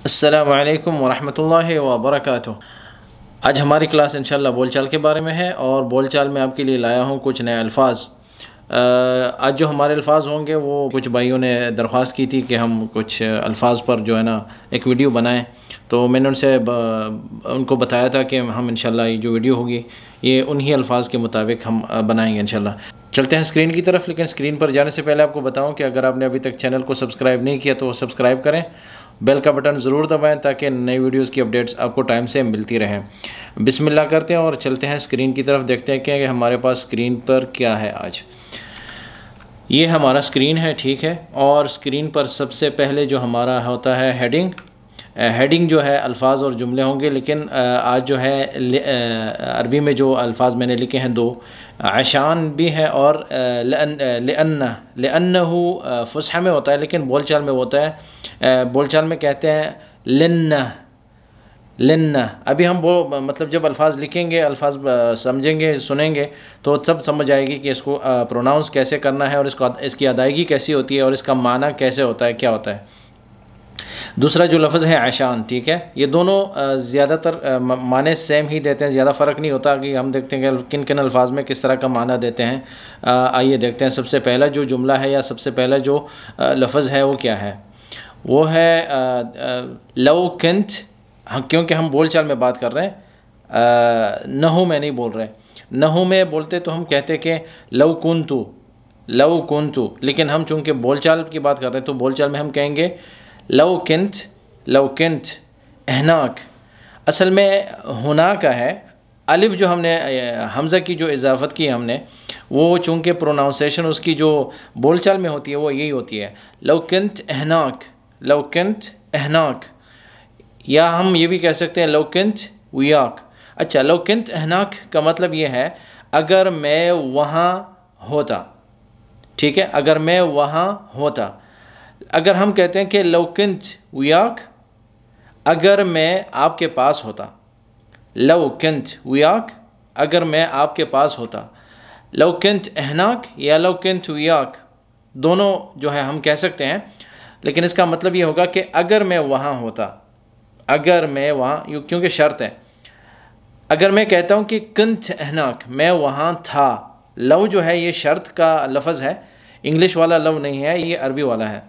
अस्सलामु अलैकुम वरहमतुल्लाहि वबरकातुह। आज हमारी क्लास इंशाल्लाह बोलचाल के बारे में है और बोलचाल में आपके लिए लाया हूँ कुछ नए अल्फाज। आज जो हमारे अल्फाज होंगे वो कुछ भाइयों ने दरख्वास्त की थी कि हम कुछ अल्फाज पर जो है ना एक वीडियो बनाएं, तो मैंने उनको बताया था कि हम इंशाल्लाह ये जो वीडियो होगी ये उन्हीं अल्फाज के मुताबिक हम बनाएंगे इंशाल्लाह। चलते हैं स्क्रीन की तरफ, लेकिन स्क्रीन पर जाने से पहले आपको बताऊं कि अगर आपने अभी तक चैनल को सब्सक्राइब नहीं किया तो सब्सक्राइब करें, बेल का बटन ज़रूर दबाएं ताकि नई वीडियोस की अपडेट्स आपको टाइम से मिलती रहें। बिस्मिल्लाह करते हैं और चलते हैं स्क्रीन की तरफ, देखते हैं कि हमारे पास स्क्रीन पर क्या है। आज ये हमारा स्क्रीन है, ठीक है। और स्क्रीन पर सबसे पहले जो हमारा होता है हेडिंग जो है अल्फाज और जुमले होंगे, लेकिन आज जो है अरबी में जो अल्फाज मैंने लिखे हैं दो, आशान भी है और लअन्नहु फुसहा में होता है, लेकिन बोलचाल में होता है, बोलचाल में कहते हैं लिन्ना। अभी हम वो मतलब जब अल्फाज लिखेंगे, अल्फाज समझेंगे, सुनेंगे तो सब समझ आएगी कि इसको प्रोनाउंस कैसे करना है और इसकी अदायगी कैसी होती है और इसका माना कैसे होता है, क्या होता है। दूसरा जो लफ्ज़ है आशान, ठीक है, ये दोनों ज़्यादातर माने सेम ही देते हैं, ज़्यादा फ़र्क नहीं होता कि हम देखते हैं कि किन किन अल्फाज में किस तरह का माना देते हैं। आइए देखते हैं सबसे पहला जो जुमला है या सबसे पहला जो लफ्ज़ है वो क्या है। वो है लव किंत, क्योंकि हम बोलचाल में बात कर रहे हैं, नहू में नहीं बोल रहे। नहू में बोलते तो हम कहते कि लव कुन्तु, लेकिन हम चूँकि बोलचाल की बात कर रहे हैं तो बोलचाल में हम कहेंगे लव किंत एहनाक। असल में हुना का है, अलिफ जो हमने हमज़ा की जो इजाफ़त की हमने, वो चूँकि प्रोनाउंसिएशन उसकी जो बोलचाल में होती है वो यही होती है, लव किंत एहनाक। या हम ये भी कह सकते हैं लव किंत वियाक। अच्छा, लव किंत एहनाक का मतलब ये है अगर मैं वहाँ होता, ठीक है, अगर मैं वहाँ होता। अगर हम कहते हैं कि लव किंत वियाक, अगर मैं आपके पास होता, लव किंत वियाक अगर मैं आपके पास होता। लव किंत एहनाक या लव किंत वियाक दोनों जो है हम कह सकते हैं, लेकिन इसका मतलब ये होगा कि अगर मैं वहाँ होता, अगर मैं वहाँ, क्योंकि शर्त है। अगर मैं कहता हूँ कि किंत एहनाक, मैं वहाँ था, लव जो है ये शर्त का लफ्ज़ है, इंग्लिश वाला लव नहीं है, ये अरबी वाला है।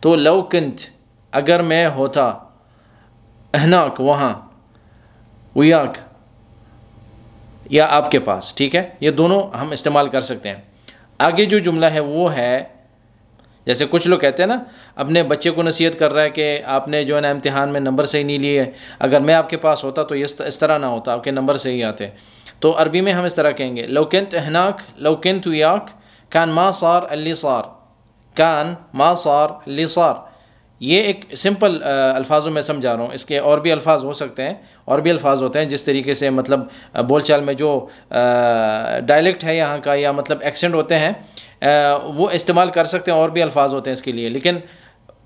तो लव किंत अगर मैं होता, एहनाक वहाँ, वियाक या आपके पास, ठीक है, ये दोनों हम इस्तेमाल कर सकते हैं। आगे जो जुमला है वो है, जैसे कुछ लोग कहते हैं ना, अपने बच्चे को नसीहत कर रहा है कि आपने जो है ना इम्तिहान में नंबर सही नहीं लिए, अगर मैं आपके पास होता तो इस तरह ना होता, आपके नंबर सही आते। तो अरबी में हम इस तरह कहेंगे लव किंत एहनाक लव किंत वियाक कान मा सार अल्ली सार, कान मा सार अल्ली सार। ये एक सिंपल अल्फाजों में समझा रहा हूँ, इसके और भी अल्फाज हो सकते हैं, और भी अल्फाज होते हैं जिस तरीके से मतलब बोलचाल में जो डायलेक्ट है यहाँ का या मतलब एक्सेंट होते हैं वो इस्तेमाल कर सकते हैं, और भी अल्फाज होते हैं इसके लिए। लेकिन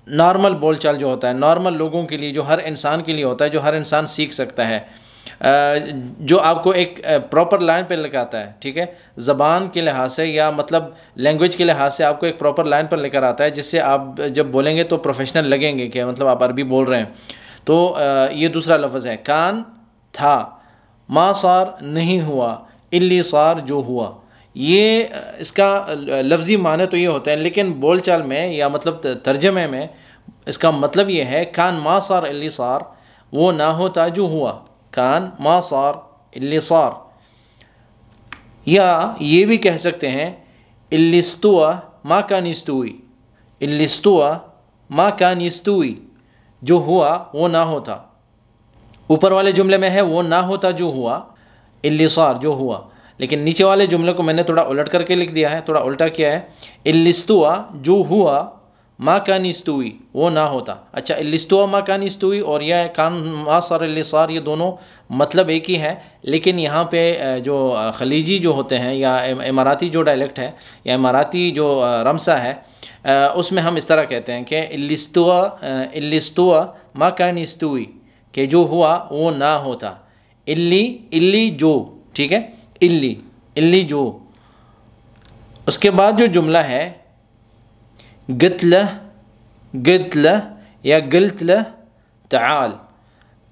नॉर्मल बोलचाल जो होता है, नॉर्मल लोगों के लिए, जो हर इंसान के लिए होता है, जो हर इंसान सीख सकता है, जो आपको एक प्रॉपर लाइन पर लगाता है, ठीक है, ज़बान के लिहाज से या मतलब लैंग्वेज के लिहाज से आपको एक प्रॉपर लाइन पर लेकर आता है, जिससे आप जब बोलेंगे तो प्रोफेशनल लगेंगे कि मतलब आप अरबी बोल रहे हैं। तो ये दूसरा लफ्ज़ है कान था, मा सार नहीं हुआ, इल्ली सार जो हुआ। ये इसका लफ्ज़ी माने तो ये होता है, लेकिन बोलचाल में या मतलब तर्जमे में इसका मतलब ये है कान मा सार इल्ली सार, वो ना होता जो हुआ, कान मा सार इल्ली सार। या ये भी कह सकते हैं इल्लिस्तुआ मा कान इस्तुई, इल्लिस्तुआ मा कान इस्तुई, जो हुआ वो ना होता। ऊपर वाले जुमले में है वो ना होता जो हुआ, इल्ली सार जो हुआ, लेकिन नीचे वाले जुमले को मैंने थोड़ा उलट करके लिख दिया है, थोड़ा उल्टा किया है, इल्लिस्तुआ जो हुआ मा कान इस्तुई वो ना होता। अच्छा, इल्लिस्तुआ मा कान इस्तुई और यह कान मा सार इल्ली सार, ये दोनों मतलब एक ही है, लेकिन यहाँ पे जो खलीजी जो होते हैं या इमाराती जो डायलेक्ट है या इमाराती जो रमसा है उसमें हम इस तरह कहते हैं कि इल्लिस्तुआ मा कान इस्तुई, कि जो हुआ वो ना होता, इल्ली जो, ठीक है, इल्ली जो। उसके बाद जो जुमला है गितल या गिल्तल ताल,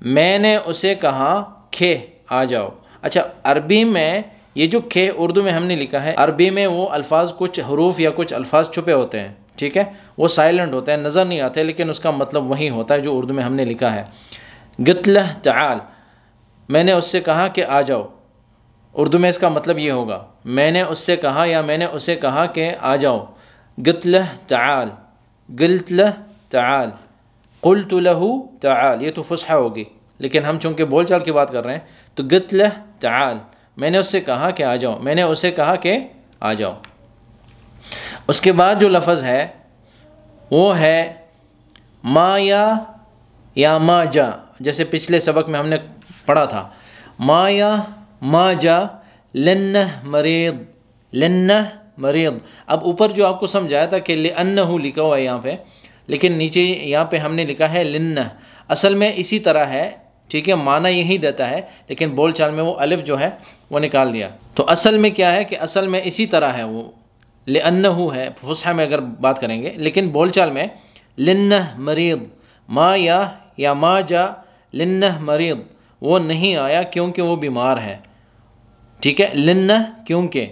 मैंने उसे कहा खे आ जाओ। अच्छा, अरबी में ये जो खे उर्दू में हमने लिखा है, अरबी में वो अल्फाज कुछ हरूफ या कुछ अल्फाज छुपे होते हैं, ठीक है, वो साइलेंट होते हैं, नज़र नहीं आते, लेकिन उसका मतलब वही होता है जो उर्दू में हमने लिखा है। गितलह ताल, मैंने उससे कहा कि आ जाओ, उर्दू में इसका मतलब ये होगा, मैंने उससे कहा या मैंने उसे कहा कि आ जाओ। गितलह ताल, गितलह ताल, कुल्तु लहू ताल, ये तो फुसहा होगी, लेकिन हम चूँकि बोल चाल की बात कर रहे हैं तो गितलह ताल, मैंने उससे कहा कि आ जाओ, मैंने उसे कहा कि आ जाओ। उसके बाद जो लफ्ज़ है वो है मा या मा जा, जैसे पिछले सबक में हमने पढ़ा था, मा या मा जा लन्नह मरीद, लन्नह मरीद। अब ऊपर जो आपको समझाया था कि लिअन्नहु लिखा हुआ है यहाँ पे, लेकिन नीचे यहाँ पे हमने लिखा है लिन्नह, असल में इसी तरह है, ठीक है, माना यही देता है, लेकिन बोल चाल में वो अलिफ जो है वो निकाल दिया। तो असल में क्या है कि असल में इसी तरह है, वो लिअन्नहु है फुसहा में अगर बात करेंगे, लेकिन बोल चाल में लिन्नह मरीद, मा या मा जा लिन्नह मरीद, वो नहीं आया क्योंकि वो बीमार है, ठीक है, लिन्नह क्योंकि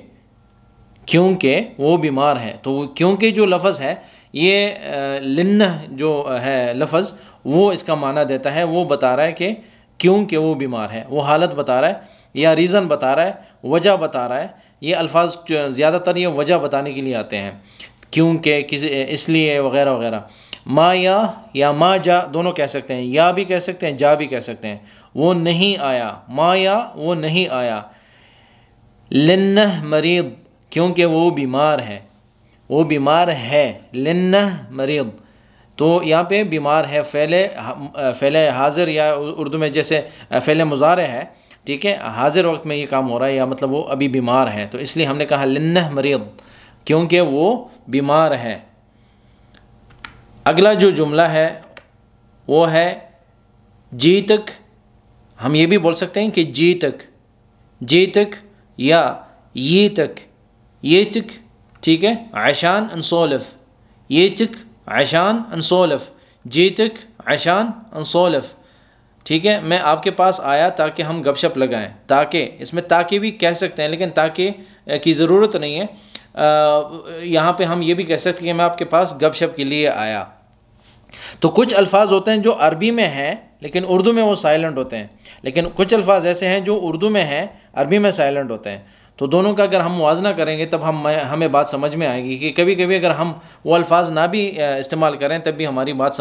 वो बीमार है। तो क्योंकि जो लफ्ज़ है ये लिन्नह जो है लफ्ज़ वो इसका माना देता है, वो बता रहा है कि क्योंकि वो बीमार है, वो हालत बता रहा है या रीज़न बता रहा है, वजह बता रहा है। ये अल्फाज ज़्यादातर ये वजह बताने के लिए आते हैं, क्योंकि किसी इसलिए वगैरह वगैरह। मा या मा जा दोनों कह सकते हैं, या भी कह सकते हैं, जा भी कह सकते हैं। वो नहीं आया, मा या वो नहीं आया, लिन्नह मरीद क्योंकि वो बीमार है, वो बीमार है, लिन्नह मरीद। तो यहाँ पे बीमार है फ़ेले हाज़िर या उर्दू में जैसे फ़ेले मुज़ारे है, ठीक है, हाज़िर वक्त में ये काम हो रहा है या मतलब वो अभी बीमार है, तो इसलिए हमने कहा लिन्नह मरीद क्योंकि वो बीमार है। अगला जो जुमला है वो है जी तक, हम ये भी बोल सकते हैं कि जी तक या ये तक, ठीक है, आशान अनसोलफ, ये तक आशान अनसोलफ, जी तक आशान अनसोलफ, ठीक है, मैं आपके पास आया ताकि हम गपशप लगाएं। ताकि, इसमें ताकि भी कह सकते हैं, लेकिन ताकि की ज़रूरत नहीं है, यहाँ पे हम ये भी कह सकते हैं कि मैं आपके पास गपशप के लिए आया। तो कुछ अल्फाज होते हैं जो अरबी में हैं लेकिन उर्दू में वो साइलेंट होते हैं, लेकिन कुछ अल्फाज ऐसे हैं जो उर्दू में हैं अरबी में साइलेंट होते हैं। तो दोनों का अगर हम मुवाजना करेंगे तब हमें बात समझ में आएगी कि कभी कभी अगर हम वो अल्फाज ना भी इस्तेमाल करें तब भी हमारी बात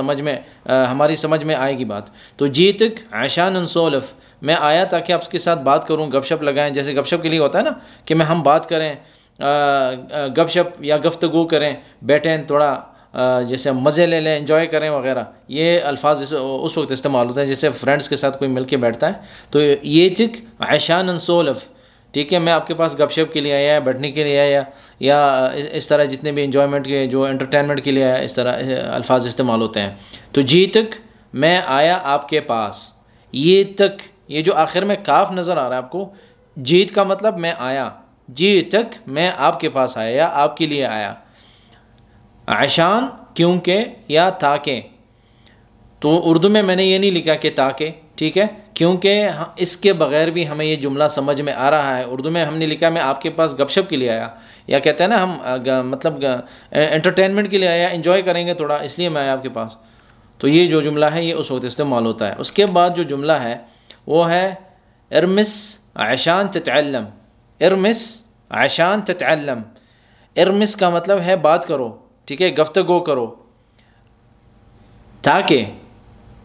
हमारी समझ में आएगी बात। तो जी तक आशान अनसोलफ, मैं आया ताकि आपके साथ बात करूं, गपशप लगाएं, जैसे गपशप के लिए होता है ना कि हम बात करें, गपशप या गुफ्तगू करें, बैठें थोड़ा, जैसे मज़े ले लें, एंजॉय करें वगैरह, ये अल्फाज उस वक्त इस्तेमाल होते हैं जैसे फ्रेंड्स के साथ कोई मिल के बैठता है। तो ये तक आशान अनसोलफ, ठीक है, मैं आपके पास गपशप के लिए आया, बैठने के लिए आया, या इस तरह जितने भी इंजॉयमेंट के जो एंटरटेनमेंट के लिए आया, इस तरह अल्फाज इस्तेमाल होते हैं। तो जी तक मैं आया आपके पास, ये तक, ये जो आखिर में काफ नज़र आ रहा है आपको, जीत का मतलब मैं आया, जी तक मैं आपके पास आया या आपके लिए आया। आशान क्योंकि या ताकि, तो उर्दू में मैंने ये नहीं लिखा कि ताकि, ठीक है, क्योंकि इसके बग़ैर भी हमें ये जुमला समझ में आ रहा है। उर्दू में हमने लिखा मैं आपके पास गपशप के लिए आया, या कहते हैं ना हम मतलब एंटरटेनमेंट के लिए आया, एंजॉय करेंगे थोड़ा, इसलिए मैं आया आपके पास। तो ये जो जुमला है ये उस वक्त इस्तेमाल होता है। उसके बाद जो जुमला है वो है इरमिस आशान ततअल्लम, इरमिस आशान ततअल्लम। इरमिस का मतलब है बात करो, ठीक है, गुफ्तगू करो, ताकि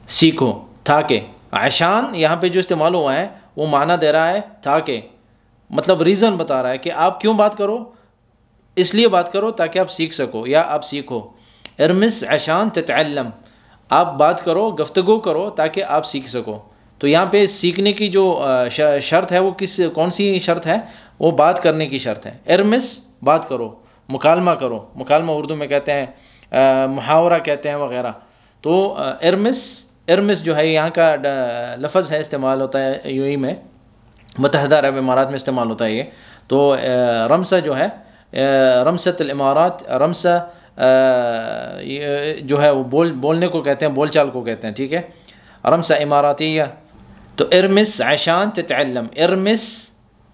सीखो, ताकि। आशान यहाँ पे जो इस्तेमाल हुआ है वो माना दे रहा है ताकि, मतलब रीज़न बता रहा है कि आप क्यों बात करो, इसलिए बात करो ताकि आप सीख सको या आप सीखो। इरमिस आशान ततअल्लम, आप बात करो, गुफ्तगू करो ताकि आप सीख सको। तो यहाँ पे सीखने की जो शर्त है वो कौन सी शर्त है, वो बात करने की शर्त है। इरमिस बात करो, मुकालमा करो, मुकालमा उर्दू में कहते हैं, मुहावरा कहते हैं वगैरह। तो इरमिस जो है यहाँ का लफ्ज़ है, इस्तेमाल होता है यूएई में, मुत्तहिदा अरब इमारात में इस्तेमाल होता है ये। तो रमसा जो है, रमसतुल इमारात, रमसा जो है वो बोलने को कहते हैं, बोलचाल को कहते हैं, ठीक है। रमसा इमारातिया। तो इरमिस आशान ततअल्लम, इरमिस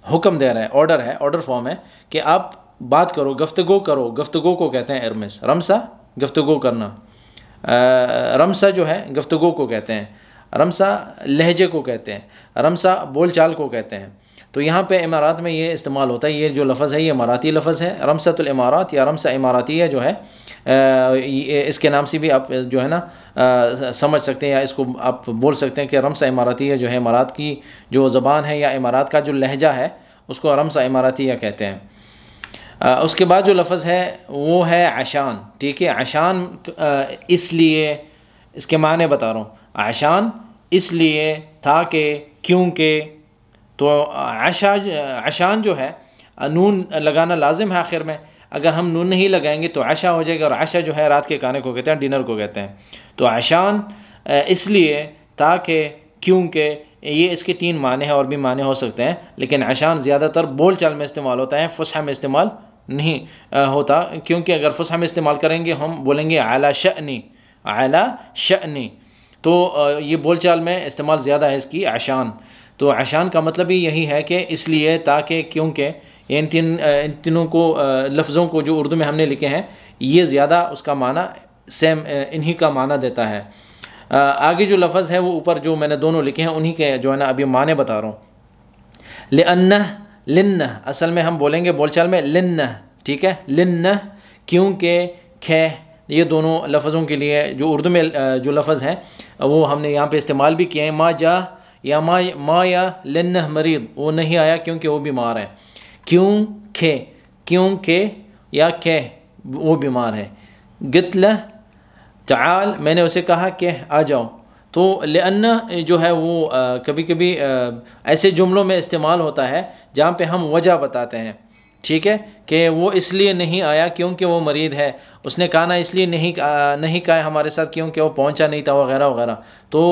हुक्म दे रहा है, ऑर्डर है, ऑर्डर फॉर्म है कि आप बात करो, गुफ्तगू करो, गुफ्तगू को कहते हैं इरमिस। रमसा गुफ्तगू करना, रमसा जो है गुफ्तगू को कहते हैं, रमसा लहजे को कहते हैं, रमसा बोल चाल को कहते हैं। तो यहाँ पे इमारात में ये इस्तेमाल होता है, ये जो लफ्ज़ है ये इमाराती लफ्ज़ है। रमसतुल इमारात या रमसा इमारातिया जो है, इसके नाम से भी आप जो है ना समझ सकते हैं, या इसको आप बोल सकते हैं कि रमसा इमारातिया जो है इमारात की जो ज़बान है या इमारात का जो लहजा है उसको रमसा इमारातिया कहते हैं। उसके बाद जो लफ्ज़ है वो है आशान। ठीक है, आशान इसलिए, इसके माने बता रहा हूँ। आशान इसलिए, ताकि, क्योंकि। तो आशान जो है नून लगाना लाजिम है आखिर में, अगर हम नून नहीं लगाएंगे तो आशा हो जाएगा, और आशा जो है रात के खाने को कहते हैं, डिनर को कहते हैं। तो आशान इसलिए, ताकि, क्योंकि, ये इसके 3 माने हैं, और भी माने हो सकते हैं, लेकिन आशान ज़्यादातर बोल चाल में इस्तेमाल होता है, फुसहा में इस्तेमाल नहीं होता, क्योंकि अगर फुसहा में इस्तेमाल करेंगे हम बोलेंगे आला शअनी, आला शअनी, तो ये बोल चाल में इस्तेमाल ज़्यादा है इसकी आशान। तो आशान का मतलब ही यही है कि इसलिए, ताकि, क्योंकि। इन तीनों को लफ्ज़ों को जो उर्दू में हमने लिखे हैं ये ज़्यादा उसका माना सेम इन्हीं का माना देता है। आगे जो लफ्ज़ है वो ऊपर जो मैंने दोनों लिखे हैं उन्हीं के जो है ना अभी माने बता रहा हूँ। लिअन्नह, लिन्नह, असल में हम बोलेंगे बोलचाल में लिन्नह। ठीक है, लिन्नह, क्योंकि, खे, ये दोनों लफ्ज़ों के लिए जो उर्दू में जो लफ्ज़ हैं वो हमने यहाँ पे इस्तेमाल भी किए हैं। मा जा या मा या लिन्नह मरीद, वो नहीं आया क्योंकि वो बीमार है। क्यों खे, क्योंकि या के वो बीमार है। गितल ताल, मैंने उसे कहा कि आ जाओ। तो लिअन्ना जो है वो कभी कभी ऐसे जुमलों में इस्तेमाल होता है जहाँ पे हम वजह बताते हैं। ठीक है, कि वो इसलिए नहीं आया क्योंकि वो मरीद है, उसने खाना इसलिए नहीं खाया हमारे साथ क्योंकि वो पहुंचा नहीं था, वगैरह वगैरह। तो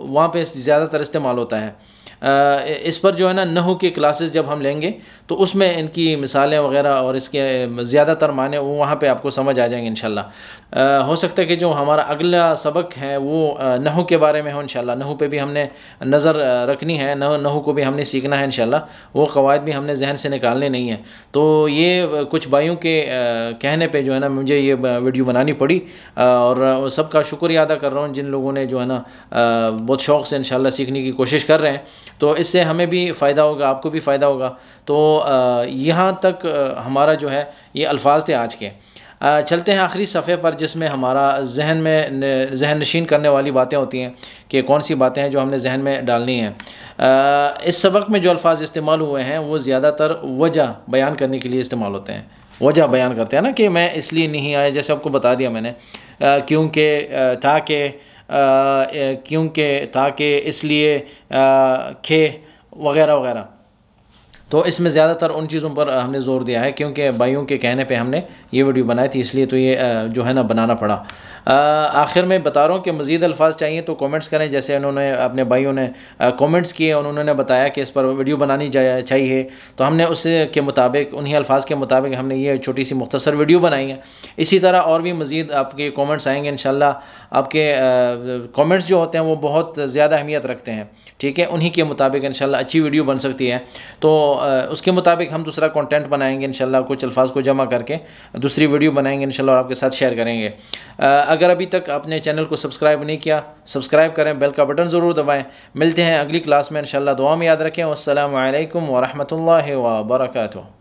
वहाँ पे ज़्यादातर इस्तेमाल होता है। इस पर जो है ना नहू की क्लासेस जब हम लेंगे तो उसमें इनकी मिसालें वगैरह और इसके ज़्यादातर माने वो वहाँ पे आपको समझ आ जाएंगे इंशाल्लाह। हो सकता है कि जो हमारा अगला सबक है वो नहू के बारे में हो इंशाल्लाह। नहू पे भी हमने नज़र रखनी है, नहू को भी हमने सीखना है इंशाल्लाह, वो क़वायद भी हमने जहन से निकालने नहीं है। तो ये कुछ भाइयों के कहने पर जो है ना मुझे ये वीडियो बनानी पड़ी, और सबका शुक्रिया अदा कर रहा हूँ जिन लोगों ने जो है ना बहुत शौक़ से इंशाल्लाह सीखने की कोशिश कर रहे हैं। तो इससे हमें भी फ़ायदा होगा, आपको भी फ़ायदा होगा। तो यहाँ तक हमारा जो है ये अल्फाज थे आज के। चलते हैं आखिरी सफ़े पर जिसमें हमारा जहन नशीन करने वाली बातें होती हैं कि कौन सी बातें हैं जो हमने जहन में डालनी हैं। इस सबक में जो अल्फाज इस्तेमाल हुए हैं वो ज़्यादातर वजह बयान करने के लिए इस्तेमाल होते हैं। वजह बयान करते हैं ना कि मैं इसलिए नहीं आया, जैसे आपको बता दिया मैंने, क्योंकि, ताकि, क्योंकि, ताकि, इसलिए, खे, वगैरह वगैरह। तो इसमें ज़्यादातर उन चीज़ों पर हमने ज़ोर दिया है क्योंकि भाइयों के कहने पे हमने ये वीडियो बनाई थी, इसलिए तो ये जो है ना बनाना पड़ा। आखिर में बता रहा हूँ कि मज़ीद अल्फाज चाहिए तो कमेंट्स करें, जैसे उन्होंने अपने भाइयों ने कमेंट्स किए और उन्होंने बताया कि इस पर वीडियो बनानी चाहिए, तो हमने उसके मुताबिक, उन्हीं अल्फाज के मुताबिक हमने ये छोटी सी मुख्तसर वीडियो बनाई है। इसी तरह और भी मज़ीद आपके कमेंट्स आएंगे इंशाल्लाह। आपके कमेंट्स जो होते हैं वो बहुत ज़्यादा अहमियत रखते हैं। ठीक है, उन्हीं के मुताबिक इंशाल्लाह अच्छी वीडियो बन सकती है। तो उसके मुताबिक हम दूसरा कंटेंट बनाएंगे इंशाल्लाह, कुछ अल्फाज को जमा करके दूसरी वीडियो बनाएंगे इंशाल्लाह और आपके साथ शेयर करेंगे। अगर अभी तक आपने चैनल को सब्सक्राइब नहीं किया, सब्सक्राइब करें, बेल का बटन ज़रूर दबाएं। मिलते हैं अगली क्लास में इंशाल्लाह। दुआ में याद रखें। अस्सलामु अलैकुम व रहमतुल्लाहि व बरकातुहू।